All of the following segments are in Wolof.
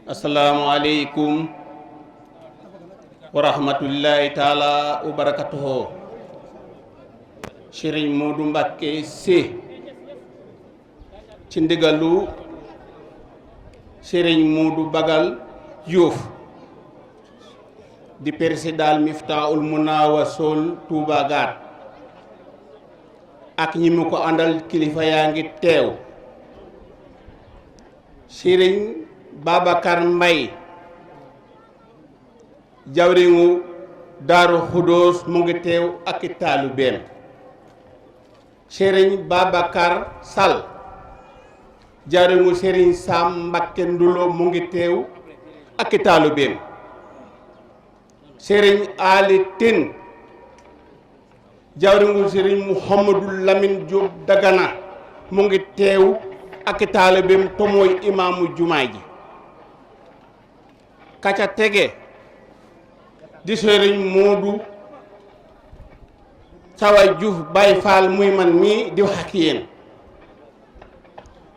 Assalamu alaikum wa rahmatullahi taala wa barakatuhu. Serigne Modou Mbacké Sy ci ndigalu Serigne Modou Bagal Diouf di président Miftahoul Mouna Wassoul Touba Gate ak ñi mu ko àndal kilifa yaa ngi teew. Serigne Babacar Mbaye jawriñu Daaru Xudoos mu ngi teew ak i taalibeem. Serigne Babacar Sall jawriñu Serigne Sam Mbacké Ndulo mu ngi teew ak i taalibeem. Serigne Ali Tine jawriñu Serigne Mouhamadou Lamine Diop Dagana mu ngi teew ak i taalibeem te mooy imaamu jumaa ji. Kaca tege di Serigne Modou Cawa Diouf Baye Fall muy man mii di wax ak yéen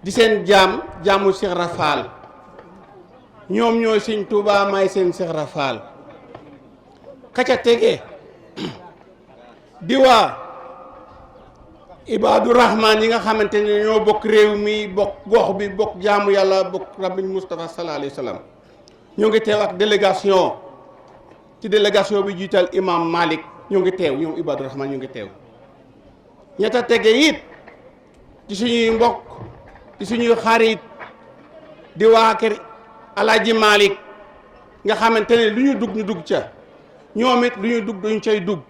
di seen jaamu Cheikh Rafal ñoom ñooy Sëñ Touba may seen Cheikh Rafal. Kaca tege di waa Ibadu Rahman yi nga xamante ne ñoo bokk réew mi bokk gox bi bokk jaamu yàlla bokk rabbi Moustapha sallallahu alayhi wa sallam ñoo ngi teew ak délégation ci délégation bi jiital imam Malik ñoo ngi teew ñoom Ibadu Rahman ñu ngi teew. ñetta tege it ci suñuy mbokk ci suñuy xarit di waa kër Alaaji Malik nga xamante ne lu ñu dugg ñu dugg ca ñoom it lu ñu dugg duñ cay dugg.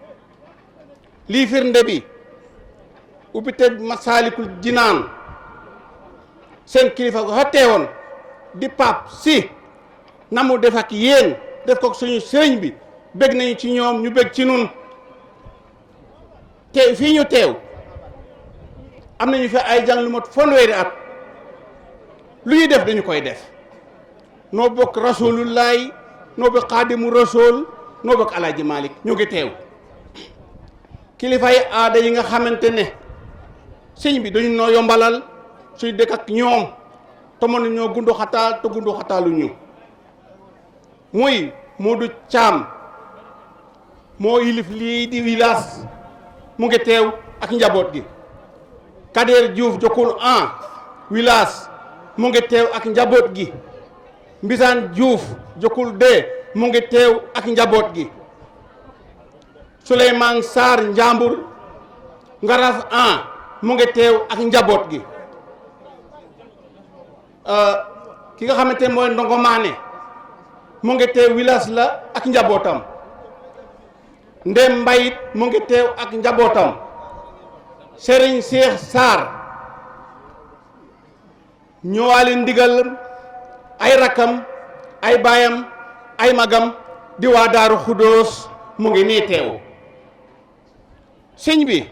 lii firnde bi ubbite Masaalikul Jinaan seen kilifa ko fa teewoon di Pape Sy na mu def ak yéen def ko suñu sëriñ bi bég nañu ci ñoom ñu bég ci nun te fii ñu teew am nañu fi ay jàng lu mat fanweeri at lu ñuy def dañu koy def noo bokk rasulullahi noo bokk xaadimu rasul noo bokk Alaaji Malik ñu ngi teew. kilifa yi aada yi nga xamante ne sëñ bi dañu noo yombalal suy dëkk ak ñoom te mën ñoo gundu xataal te gundu xataalu ñu muy Modou Thiam moo yilif lii di village mu ngi teew ak njaboot gi. Kader Diouf jokkul an village mu ngi teew ak njaboot gi. Mbisaan Diouf jokkul de mu ngi teew ak njaboot gi. Souleymane Sarr Njambur Ngaras an mu ngi teew ak njaboot gi. ki nga xamante mooy Ndongo Maane mu ngi teew village la ak njabootam. Ndem Mbayit mu ngi teew ak njabootam. Serigne Cheikh Sarr ñëwaale ndigal ay rakam ay baayam ay magam di waa Daaru Xudoos mu ngi nii teew. sëñ bi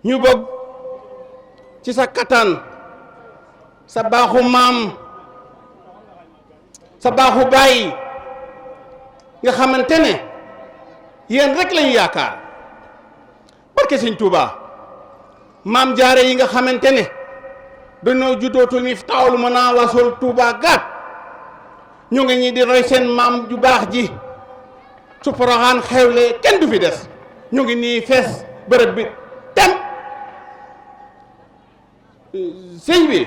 ñu bëgg ci sa kattan sa baaxu maam sa baaxu baay nga xamante ne yéen rek lañu yaakaar barke sëñ Touba maam jaare yi nga xamante ne dañoo juddootu Miftahoul Mouna Wassoul Touba Gate ñu ngi ñi di roy seen maam ju baax ji su Poroxaan xewle kenn du fi des ñu ngi nii fees bërëb bi tem. sëñ bi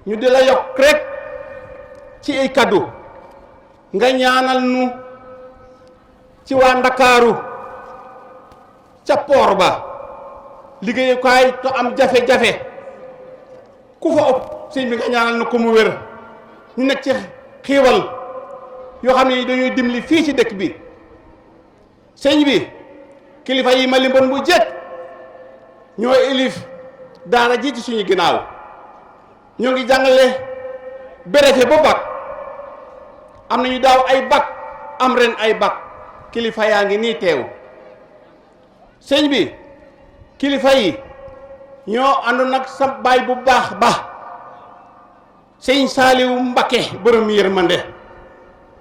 ñu di la yokk rek ci ay kaddu nga ñaanal nu ci waa Ndakaaru ca poor ba liggéeyukaay to am jafe-jafe ku fa ëpp sëñ bi nga ñaanal nu ko mu wér ñu nekk ci xiiwal yoo xam ne dañuy dimbali fii ci dëkk bi. sëñ bi kilifa yi ma limboon bu jëkk ñoo ilif daara ji ci suñu ginnaaw ñoo ngi jàngale béréte ba bac am nañu daaw ay bac am ren ay bac kilifa yaa ngi nii teew. sëñ bi kilifa yi ñoo àndoon nag sa baay bu baax ba sëñ Saaliwu Mbakke borom yërmande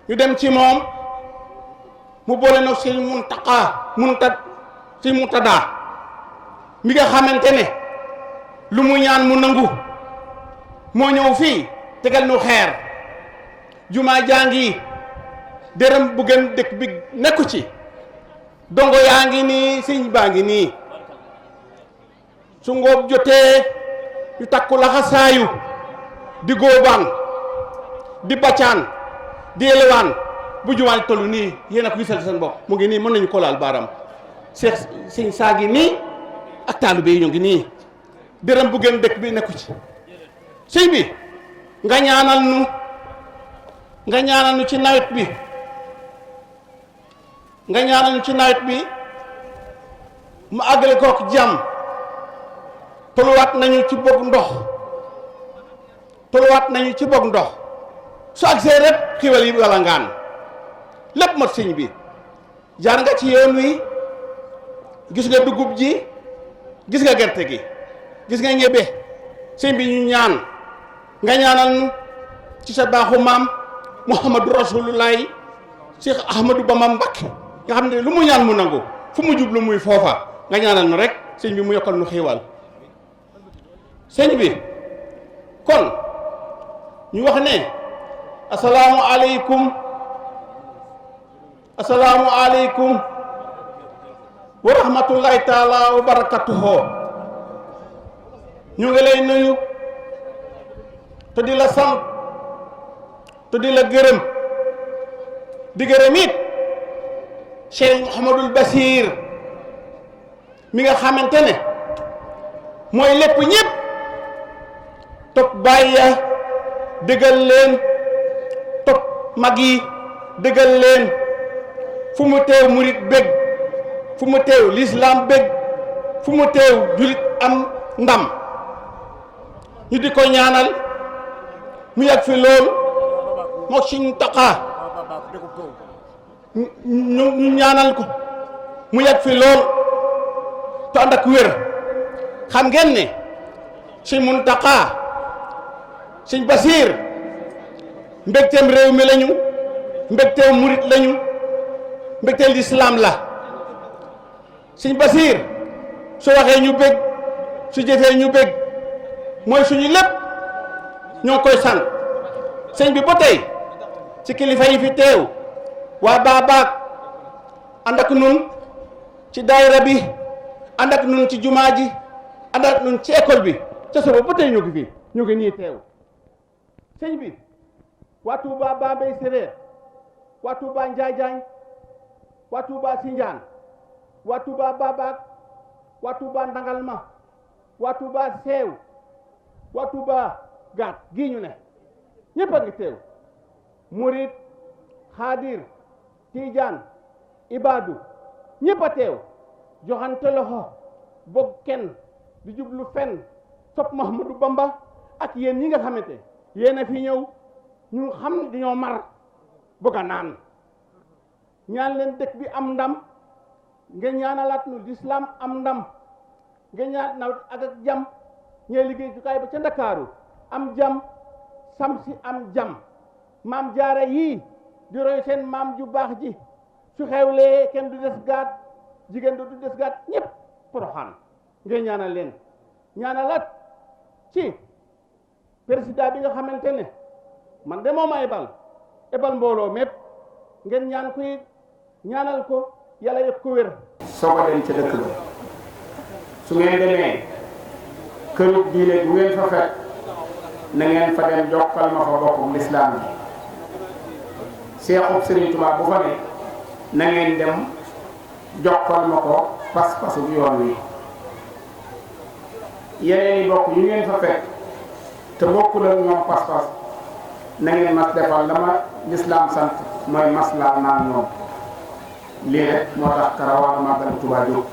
ñu dem ci moom mu boole nag sëñ Muntada mi nga xamante ne lu mu ñaan mu nangu moo ñëw fii tegal nu xeer jumaa jàngi dërëm bu gën dëkk bi nekku ci dongo yaa ngi nii sëñ baa ngi nii su ngóob jotee ñu takku laxasaayu di góobaan di baccaan di elewaan bu jumaa tollu nii yéen a ko gisal seen bopp mu ngi nii mën nañu ko laal baaram seex sëñ saa ngi nii ak taalibe yi ñu ngi nii dërëm bu gën dëkk bi nekku ci sëñ bi nga ñaanal nu ci nawet bi nga ñaanal ñu ci nawet bi mu àggale kook jàmm tolluwaat nañu ci bog ndox su agsee rek xiwal yi wala ngaan lépp mat sëñ bi jaar nga ci yoon wi gis nga dugub ji gis nga gerte gi gis nga ñebe sëñ bi ñu ñaan nga ñaanal nu ci sa baaxu maam Muhammadu Rasulullahi Cheikh Ahmadou Bamba Mbacké nga xam ne lu mu ñaan mu nangu fu mu jublu muy foofa nga ñaanal nu rek sëñ bi mu yokkal nu xiiwal sëñ bi kon ñu wax ne asalaamu aleykum wa rahmatullahi taala wa barakatuhu ñu ngi lay nuyu te di la sant te di la gërëm di gërëm it Cheikh Mouhamadul Basir mi nga xamante ne mooy lépp ñëpp topp bàyyi ya dëggal leen topp mag yi dëggal leen fu mu teew murit bég fu mu teew lislaam bég fu mu teew julit am ndam ñu di ko ñaanal mu yàgg fi loolu moo Sëñ Muntaxa ñu ñaanal ko mu yàgg fi lool te ànd ak wér xam ngeen ne Sëñ Muntaxa Sëñ Basiir mbégteem réew mi lañu mbégteem murit lañu mbégteem lislaam la Sëñ Basiir su waxee ñu bég su jëfee ñu bég mooy suñu lépp ñoo koy sant sëñ bi ba tey ci kilifa yi fi teew waa baabaak ànd ak nun ci daayira bi ànd ak nun ci jumaa ji ànd ak nun ci école bi ca suba ba tey ñu ngi fi ñu ngi nii teew sëñ bi waa Touba Bambey Séréer waa Touba Njaajaañ waa Touba Sinjaan waa Touba Baabaak waa Touba Ndangalma waa Touba Seew waa Touba Gaat gii ñu ne ñëpp a ngi teew murit xaadir tiijaan ibaadu ñëpp a teew joxante loxo bokk kenn di jublu fenn sopp Muhammadu Bamba ak yéen ñi nga xamante yéen a fi ñëw ñu xam ne dañoo mar bëgg a naan ñaan leen dëkk bi am ndam ngeen ñaanalaat nu lislaam am ndam ngeen ñaan nawet ak jàmm ñee liggéey jukaay ba ca Ndakaaru am jàmm sam si am jàmm maam jaara yii di roy seen maam ju baax ji su xewlee kenn du des gaat jigéen du des gaat ñëpp Poroxaan ngeen ñaanal leen ñaanalaat ci président bi nga xamante ne man de moom a ebal mbooloo mépp ngeen ñaan ko it ñaanal ko yàlla yëpp ko wér soo ko dem ca dëkk ba su ngeen demee këru diine bu ngeen fa fekk na ngeen fa dem jokkal ma fa bokkum lislaam bi Seexub Sëriñ Tuubaa bu fa ne na ngeen dem jokkal ma ko pas-pasu yoon wi yeneen yi bokk yu ngeen fa fekk te bokkul ak ñoom pas-pas na ngeen mas defal la ma lislaam sant mooy maslaa naan ñoom lii rek moo tax karawaan Màggal Tuubaa jóg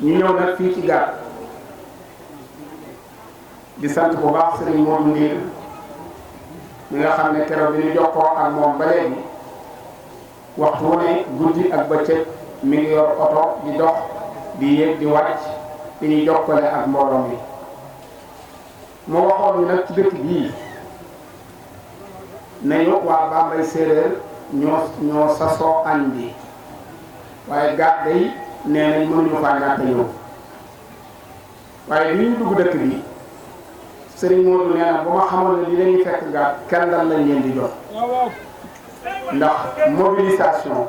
ñu ñëw nag fii ci Gaat di sant bu baax Sëriñ Moodu Ndiir mi nga xam ne keroog bi ñu jokkoo ak moom ba léegi waxtu wu ne guddi ak bëccëg mi ngi yor oto di dox di yéeg di wàcc di ñuy jokkale ak mbooloo mi mu waxoon ñu nag ci dëkk bii nañu waa Bambey Séréer ñoo sasoo añ bi waaye Gaat day nee nañ mënuñu faa ñàkk ñëw waaye bi ñu dugg dëkk bi Serigne Modou nee na bu ma xamoon ne li lañuy fekk gaat kendal lañ leen di jox ndax mobilisation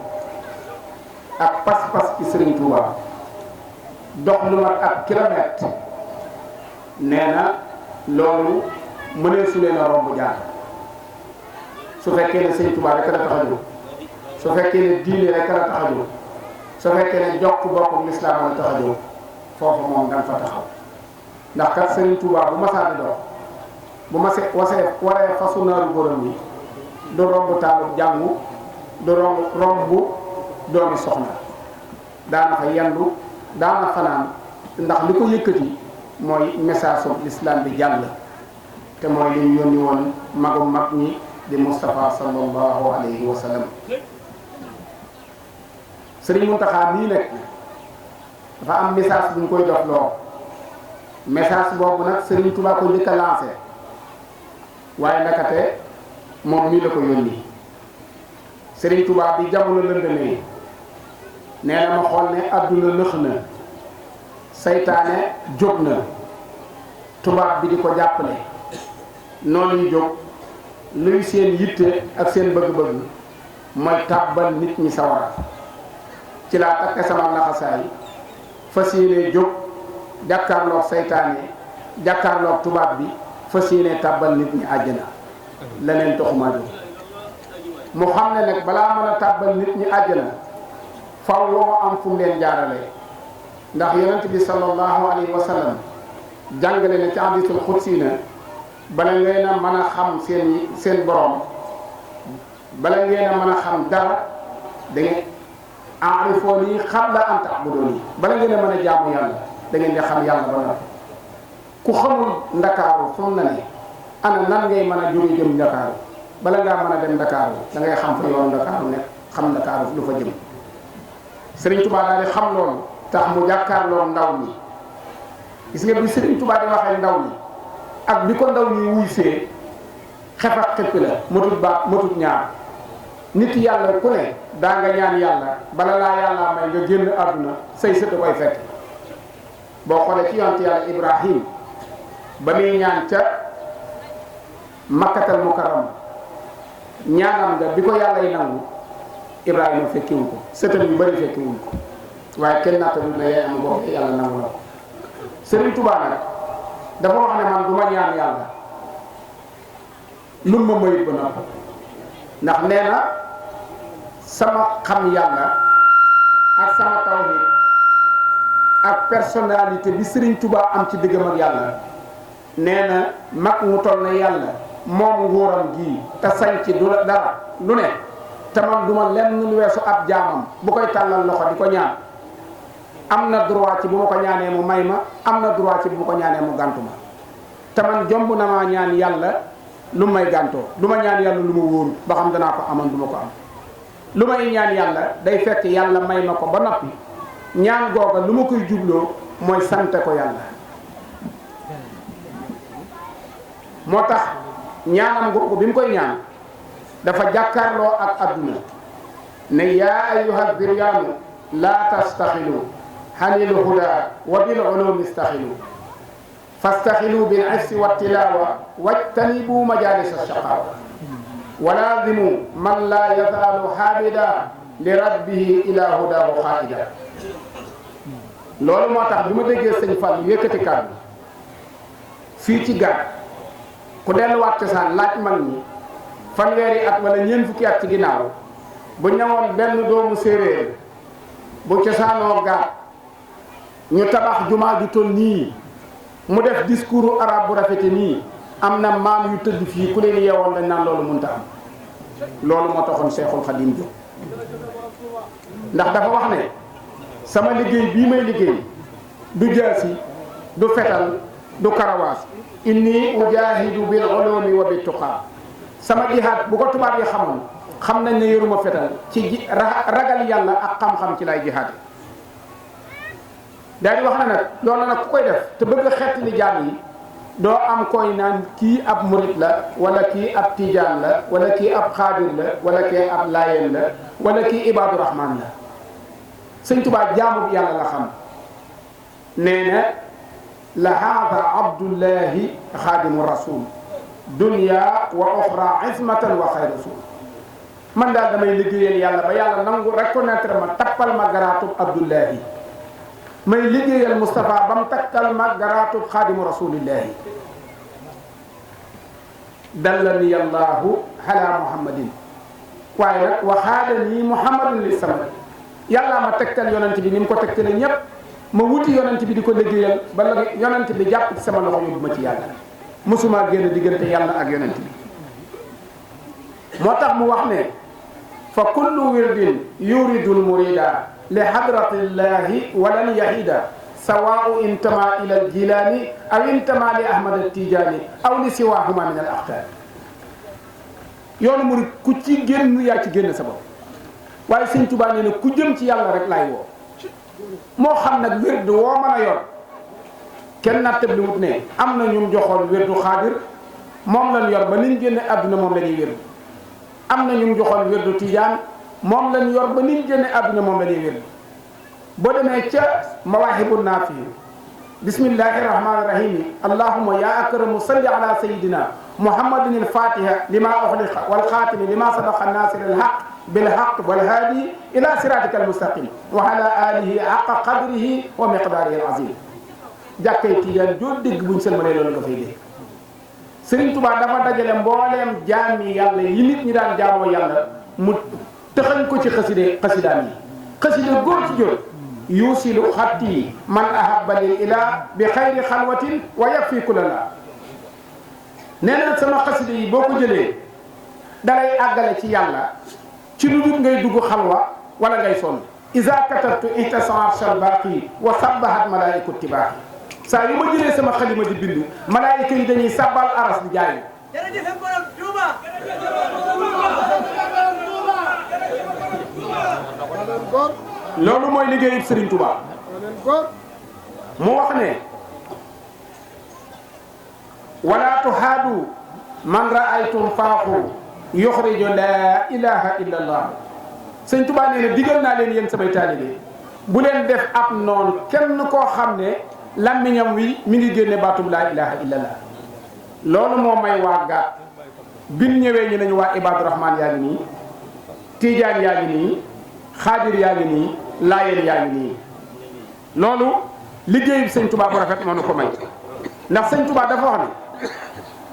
ak pas-pas ci Serigne Touba dox lu mat ak kilomètre nee na loolu mënee su leen a romb jaar su fekkee ne Serigne Touba rek la tax a jóg su fekkee ne diine rek la tax a jóg su fekkee ne jokk bokkum lislaam la tax a jóg foofu moom danga fa taxaw ndax kat Serigne Touba bu masaa di dox bu ma waree fasu naaru góoram yi du romb taalub jàngu du romb doomi soxna daana fa yendu daana fanaan ndax li ko yëkkati mooy message su l'islam bi jàll te mooy li ñu yónni woon magum mag ñi di Moustapha sallallahu alayhi wa sallam Serigne Mountakha mii nekk dafa am message bu ñu koy dox loo message boobu nag Serigne Touba ko njëkk a lancé waaye nakate moom mii la ko yónni Serigne Touba bi jamono lëndëmee nee na ma xool ne adduna nëx na saytaane jóg na tubaab bi di ko jàppale noonu ñu jóg luy seen yitte ak seen bëgg-bëgg mooy tàbbal nit ñi sawara ci laa takke sama laxasaay fas yéene jóg jàkkaarloog saytaane jàkkaarloog tubaab bi fas yéene tàbbal nit ñi àjjana leneen taxuma jóg mu xam ne nag balaa mën a tàbbal nit ñi àjjana faw loo am fu mu leen jaarale ndax yonent bi sallallahu alayhi wa sallam jàngale na ci hadiisul xudsi na bala ngeen a mën a xam seen borom bala ngeen a mën a xam dara da ngeen aarifooni qabla an ta'buduuni bala ngeen a mën a jaamu yàlla da ngeen di xam yàlla ba noppi ku xamul ndakaaru fu mu na ne ana nan ngay mën a jóge jëm ndakaaru bala ngaa mën a dem ndakaaru da ngay xam fa yoon ndakaaru nekk xam ndakaaru lu fa jëm Serigne Touba daal di xam loolu tax mu jàkkaarloo ndaw ñi gis nga bi Serigne Touba di waxee ndaw ñi ak bi ko ndaw ñi wuy see xef ak xëpp la matut ñaar nit yàlla ku ne daa nga ñaan yàlla bala laa yàlla may nga génn àdduna say sët koy fekk boo xoolee ci yonent yàlla Ibrahim ba muy ñaan ca Makkatal Mukarram ñaanam nga bi ko yàlla yi nangu Ibrahima fekkiwu ko sëtam yu bëri fekkiwuñ ko waaye kenn nattawul na yaay am boobu yàlla nangu na ko Serigne Touba nag dafa wax ne man du ma ñaan yàlla lu ma mayit ba noppi ndax nee na sama xam yàlla ak sama tawhid ak personnalité bi Serigne Touba am ci diggam ak yàlla nee na mag mu toll na yàlla moom nguuram gii te sañ ci du dara lu ne te man duma lenn lu weesu ab jaamam bu koy tàllal loxo di ko ñaan am na droit ci bu ma ko ñaanee mu may ma am na droit ci bu ma ko ñaanee mu gàntu ma te man jomb na maa ñaan yàlla lu may gàntoo du ma ñaan yàlla lu ma wóoru ba xam danaa ko amoon du ma ko am lu may ñaan yàlla day fekk yàlla may ma ko ba noppi ñaan googa lu ma koy jubloo mooy sante ko yàlla moo tax ñaanam googu bi mu koy ñaan dafa jàkkaarloo ak adduna ne yaa ayyuha diryaanu laa tastaxilu hanil huda wa bil ulumi istaxilu fastaxilu bil ifsi wa tilawa wajtanibu majalis ashaqawa wa laazimu man laa yazaalu xaamida li rabbihi ila hudahu xaa'ida loolu moo tax bi ma déggee sëñ Fall yëkkati kàddu fii ci gàtt ku delluwaat cosaan laaj mag ñi fanweeri at wala ñeent fukki at ci ginnaaw bu ñëwoon benn doomu séeréer bu cosaanoo gaat ñu tabax jumaa ju toll nii mu def discours arabe bu rafete nii am na maam yu tëdd fii ku leen yeewoon dañ naan loolu mënta am loolu moo taxoon Seexul Xadiim jóg ndax dafa wax ne sama liggéey bii may liggéey du jaasi du fetal du karawaas inni ujahidu bil ulumi wa bit tuqa sama jihaad bu ko tubaab yi xamoon xam nañ ne yoruma fetal ci ragal yàlla ak xam-xam ci lay jihaad daal di wax ne nag loolu nag ku koy def te bëgg a xettali jaam yi doo am koy naan kii ab murit la wala kii ab tijaan la wala kii ab xaadir la wala kii ab laayeen la wala kii ibaadu rahmaan la sëñ Tuubaa jaamu yàlla la xam nee na la haada abdullahi xaadimu rasul dunya wa oxra ismatan wa xayra rasul man daal damay liggéeyal yàlla ba yàlla nangu reconnaître ma tappal ma garaatub abdullahi may liggéeyal Moustapha ba mu takkal ma garaatub xaadimu rasulillahi dallani allahu ala muhammadin waaye nag waxaadani muhammadun li samad yàllaa ma tegtal yonent bi ni mu ko tegtale ñépp ma wuti yonent bi di ko liggéeyal ba la yonent bi jàpp ci sama loxo yóbbu ma ci yàlla mosuma génn diggante yàlla ak yonent bi moo tax mu wax ne fa kullu wirdin yuridul murida li hadratillahi walan yahida sawaau intama ila aljilani aw intama li ahmad altijani aw li siwahuma min al axtaar yoonu murid ku ci génn yaa ci génn sa bopp waaye sëñ Tuubaa nee na ku jëm ci yàlla rek laay woo moo xam nag wérdu woo mën a yor kenn nattab li wut ne am na ñum joxoon wérdu xaadir moom lañ yor ba niñ génne àdduna moom la ñuy wérdu am na ñum joxoon wérdu tijaan moom lañ yor ba niñ génne àdduna moom la ñuy wérdu boo demee ca mawaahibu naafi bismillahi rahmani rahim allahumma ya akramu salli ala sayidina muhammadin alfatiha lima uxliqa walxaatimi lima sabaqa nasir alhaq bilhaq walhaadi ila siratika almustaqim wa ala alihi haqa qadrihi wa miqdaarihi alazim jàkkay tijaan joo dégg buñ sëlmalee loolu nga fay dégg Sëriñ Tuubaa dafa dajale mbooleem jaami yàlla yi nit ñi daan jaamoo yàlla mu tëxañ ko ci xasidaam yi xasida góor ci jot yuusilu xatti man ahabba lil ila bi xayri xalwatin wa yakfi kulala nee na sama xasida yi boo ko jëlee dalay àggale ci yàlla ci lu dul ngay dugg xalwa wala ngay sonn isa katabtu ihtasar shalbaqi wa sabbahat malaaiku tibaaxi saa yu ma jëlee sama xalima di bindu malaayika yi dañuy sabbal aras di jaayu loolu mooy liggéeyu Serigne Touba mu wax ne wala tuhaadu man raaytum faaxu yuxriju la ilaha illa allah Serigne Touba nee na digal naa leen yéen samay taalibe bu leen def ab noonu kenn koo xam ne làmmiñam wi mi ngi génne baatub laa ilaha illa allah loolu moo may waa gaat bin ñëwee ñu nañu waa Ibaadu Rahmaan yaa ngi nii Tiijaan yaa ngi nii Xaadir yaa ngi nii Laayeen yaa ngi nii loolu liggéeyu sëñ Tuubaa bu rafet moo nu ko may ndax sëñ Tuubaa dafa wax ne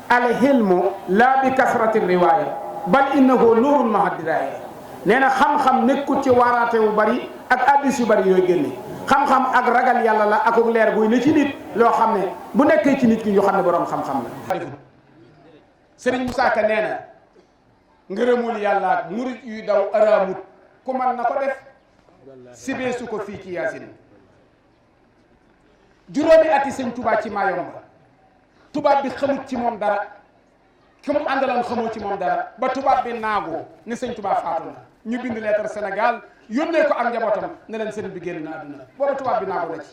al hilmu laa bi kasrati riwaaya bal innahu nuurun ma'a diraaya nee na xam-xam nekkut ci waaraate wu bari ak addis yu bari yooyu génne xam-xam ak ragal yàlla la ak leer buy ne ci nit loo xam ne bu nekkee ci nit ki ñu xam ne boroom xam-xam la. Sëriñ Musaa Ka nee na ngërëmul yàlla ak murit yuy daw araamut ku man na ko def sibee su ko fii ci Yaasin juróomi ati sëñ Tuubaa ci Mayomba tubaab bi xamut ci moom dara ki mu àndaloon xamoo ci moom dara ba tubaab bi naagu ne sëñ Tuubaa faatu na ñu bind lettre Sénégal yónnee ko ak njabootam ne leen sëriñ bi génn na àdduna booba tubaab bi naagu la ci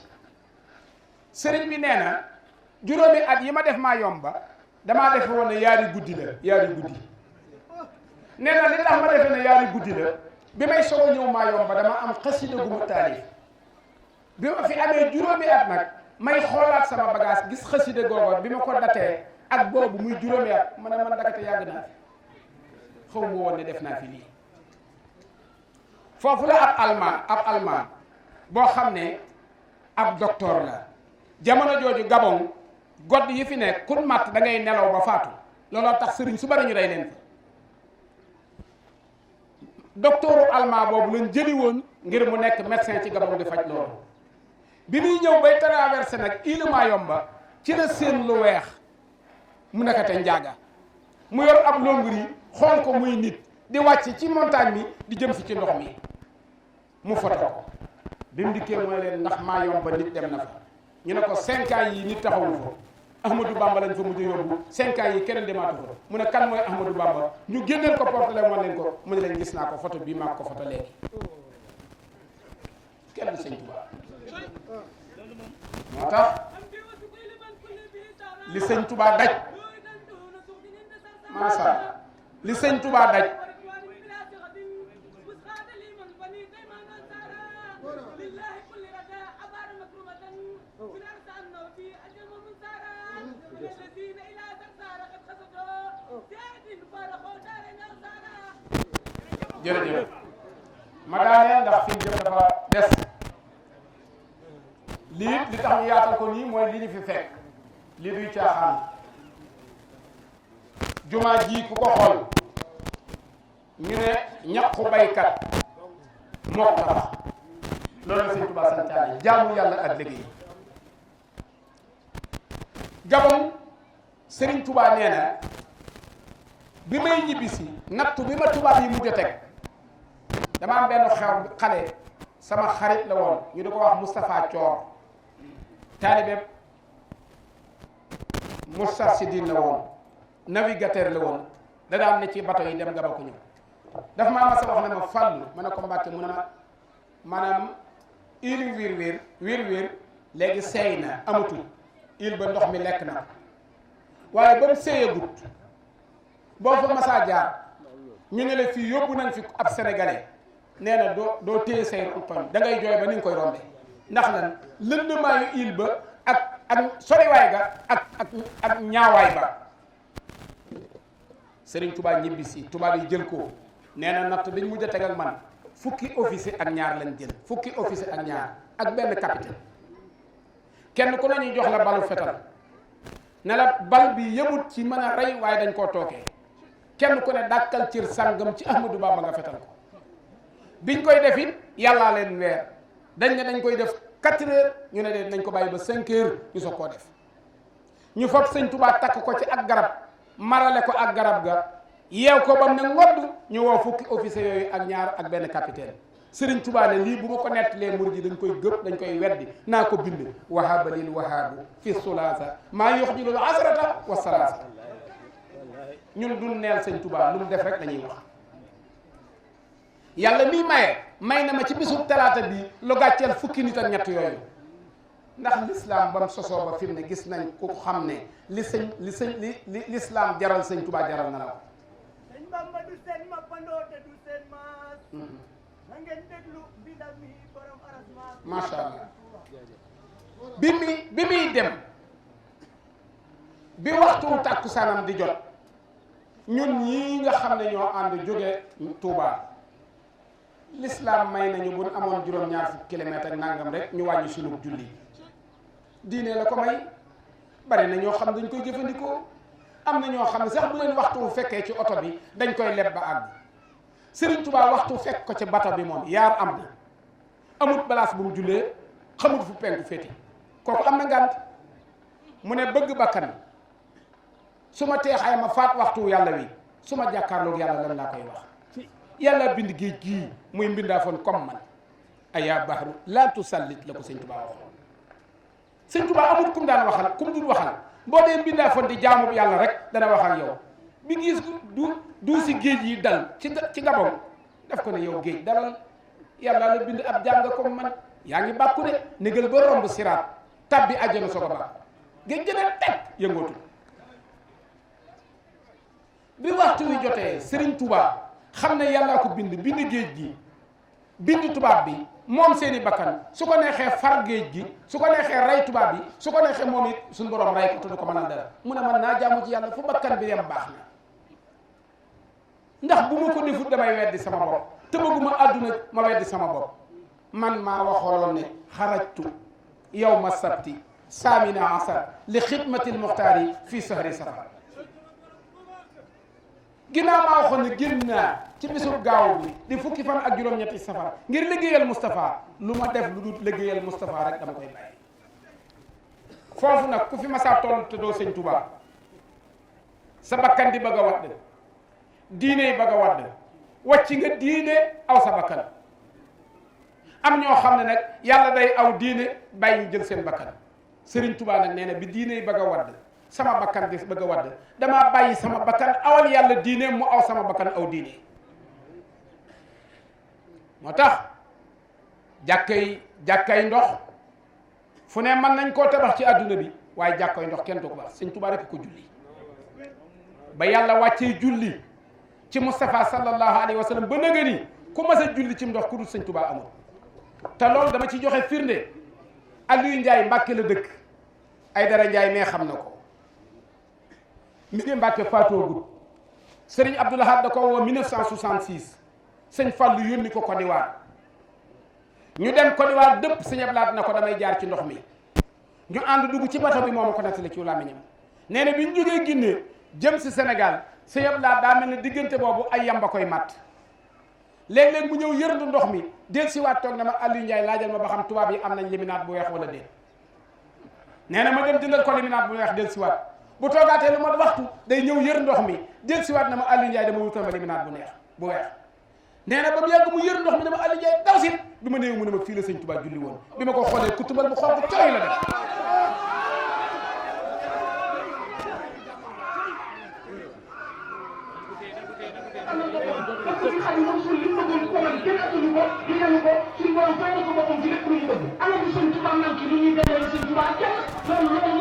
sëriñ bi nee na juróomi at yi ma def Mayomba damaa defe woon ne yaari guddi la yaari guddi nee na li tax ma defe ne yaari guddi la bi may soog a ñëw Mayomba dama am xasida gu ma taalif bi ma fi amee juróomi at nag may xoolaat sama bagage gis xasida googu bi ma ko datee ak boobu muy juróomi at ma ne man dakate yàgg naa fi xaw ma woon ne def naa fi lii foofu la ab almaan boo xam ne ab docteur la jamono jooju Gabon godd yi fi nekk kun matt da ngay nelaw ba faatu looloo tax sëriñ su bari ñu rey leen fa docteuru allemand boobu lañ jëli woon ngir mu nekk médecin ci Gabon di faj loolu bi muy ñëw bay traversé nag île Mayomba ci la seen lu weex mu nekkate njaaga mu yor ab longur yi xool ko muy nit di wàcc ci montagne bi di jëm si ci ndox mi mu foto ko bi mu dikkee mooy leen ndax Mayomba nit dem na fa ñu ne ko 5 ans yi nit taxawu fa Ahmadou Bamba lañ fa mujj yóbbu 5 ans yi keneen demaatu fa mu ne kan mooy Ahmadou Bamba ñu génneel ko portele wan leen ko mu ne leen gis naa ko photo bii maa ko photo léegi kenn du sëñ Tuubaa moo tax li sëñ Tuubaa daj macha allah li sëñ Tuubaa daj jërëjëf ma daaneel ndax fi jëm dafa des lii li tax ñu yaatal ko nii mooy li ñu fi fekk lii duy caaxaan jumaa ji ku ko xool ñu ne ñaqu baykat moo ko tax loolu la Sëñ Tuubaa santaane jaamu yàlla ak liggéey Gabon Sëriñ Tuubaa nee na bi may ñibbisi nattu bi ma tubaab yi mujj a teg dama am benn xew xale sama xarit la woon ñu di ko wax Moustapha Thior taalibe Moustarchidine la woon navigateur la woon da daan ne ci bato yi dem Gabon ko ñëw dafa maa mas a wax ne ma fàllu ma ne ko Mbàkke mu ne ma maanaam île wiir léegi seey na amatul île ba ndox mi lekk na waaye ba mu seeyagut boo fa masaa jaar ñu ne la fii yóbbu nañ fi ab sénégalais nee na doo téye say ronkoñ da ngay jooy ba ni nga koy rombe ndax lan lëndëmaayu île ba ak soriwaay ga ak ñaawaay ba Sëriñ Tuubaa ñibbi si tubaab yi jël ko nee na natt dañ mujj a teg ak man fukki officier ak ñaar lañ jël fukki officier ak ñaar ak benn capitaine kenn ku nañuy jox la balu fetal ne la bal bi yëmut ci mën a rey waaye dañ koo tookee kenn ku ne dàkkal cër sàngam ci Ahmadou Bamba nga fetal ko biñ koy def it yàllaa leen weer dañ ne dañ koy def 4 heures ñu ne de nañ ko bàyyi ba 5 heures ñu soog koo def ñu fab Sëñ Tuubaa takk ko ci ak garab marale ko ak garab ga yeew ko bam ne ngodd ñu woo fukki officier yooyu ak ñaar ak benn capitaine Sëriñ Tuubaa ne lii bu ma ko nettalee murid yi dañ koy gëpp dañ koy weddi naa ko bind wahaba lil wahaabu fi sulaasa maa yuxjilul asrata wa salaasa ñun duñ neel Sëñ Tuubaa lu mu def rek dañuy wax yàlla mii may na ma ci bisu talaata bi lu gàcceel fukki nit ak ñett yooyu ndax l'islam bam sosoo ba fi mu ne gis nañ ku xam ne li l'islam jaral Sëñ Tuubaa jaral na la ko Bamba du seen mappandoo te du seen maas na ngeen déglu bindam mi borom arasmaas macha allah bi muy dem bi waxtu tàkkusaanam di jot ñun ñii nga xam ne ñoo ànd jóge Touba l'islam may nañu bu amoon juróom-ñaar fukki kilomètre ak nangam rek ñu wàññi sunu julli diine la ko may bari na ñoo xam dañ koy jëfandikoo am na ñoo xam ne sax bu leen waxtu fekkee ci oto bi dañ koy leb ba àgg Sëriñ Tuubaa waxtu fekk ko ci bato bi moom yaar am na amut balaas bu mu jullee xamut fu penku féete kooku am na ngànt mu ne bëgg bakkan su ma teexaay ma faat waxtu yàlla wi su ma jàkkaarloog yàlla lan laa koy wax yàlla bind géej gii muy mbindaafoon comme man ayaa bahru laa tusallit la ko Sëñ Tuubaa waxoon Sëñ Tuubaa amut kum daan waxal kum dul waxal boo dee mbindaafoon di jaamu yàlla rek dana wax ak yow bi gis du si géej yi dal ci Gabon daf ko ne yow géej dalal yàlla la bind ab jaam nga comme man yaa ngi bàkku de négal ba romb siraat tabbi àjjana soog a bàkku géej gën a teg yëngootu bi waxtu wi jotee Sëriñ Tuubaa xam ne yàllaa ko bind géej gi bind tubaab bi moom seeni bakkan su ko neexee far géej gi su ko neexee rey tubaab bi su ko neexee moom it suñu borom rey ko te du ko mënal dara mu ne man naa jaamu ci yàlla fu bakkan bi dem baax na ndax bu ma ko defut damay weddi sama bopp te bëgguma àdduna ma weddi sama bopp man maa waxooloon ne xarajtu yawma sabti saamina asar li xidmatil muxtaari fii sahri safar ginnaaw maa waxoon ne génn naa ci bisu gaaw bi di fukki fan ak juróom-ñetti safar ngir liggéeyal Moustapha lu ma def lu dul liggéeyal Moustapha rek dama koy bàyyi foofu nag ku fi masaa toll te doo Sëñ Tuubaa sa bakkan di bëgg a wadd diine yi bëgg a wadd wàcc nga diine aw sa bakkan am ñoo xam ne nag yàlla day aw diine bàyyi ñu jël seen bakkan Sëriñ Tuubaa nag nee na bi diine yi bëgg a wadd sama bakkan di bëgg a wadd damaa bàyyi sama bakkan awal yàlla diine mu aw sama bakkan aw diine moo tax jàkkay ndox fu ne mën nañ koo tabax ci àdduna bi waaye jàkkay ndox kenn du ko baax Sëñ Tuubaa rek ko julli ba yàlla wàccee julli ci Moustapha sallallahu alayhi wa sallam ba nëga ni ku mas a julli ci ndox ku dul Sëñ Tuubaa amul te loolu dama ci joxe firnde Aliou Ndiaye Mbàkke la dëkk Aydara Ndiaye mee xam na ko mi ngi Mbàkke faatoogut Sëriñ Abdou Lahad da ko woo 1966 sëñ Fallu yónni ko Côte d'Ivoire ñu dem Côte d'Ivoire dëpp sëñ Abdou Lahad na ko damay jaar ci ndox mi ñu ànd dugg ci bato bi moo ma ko nettali ci làmmiñam nee na bi ñu jógee Guinée jëm si Sénégal sëñ Abdou Lahad daa mel ne diggante boobu ay yamba koy matt léeg-léeg mu ñëw yërndu ndox mi del siwaat toog na ma Aliou Ndiaye laajal ma ba xam tubaab yi am nañ liminaat bu weex wala déet nee na ma dem jëndal ko liminaat bu weex del siwaat bu toogaatee lu mat waxtu day ñëw yër ndox mi del siwaat na ma Aliou Ndiaye dama wutal ma liminaat bu weex nee na ba mu yàgg mu yër ndox mi dama Aliou Ndiaye daw si bi ma néew mu ne ma fii la sëñ Tuubaa julli woon bi ma ko xoolee ku tubal bu xonk cooy la def xam ne moom suñ li mu bëggoon ko man kenn atuñu ko dinañu ko suñ borom fay na ko boppam ci lépp lu ñu bëgg ana bi sëñ Tuubaa man ki lu ñuy demee sëñ Tuubaa kenn loolu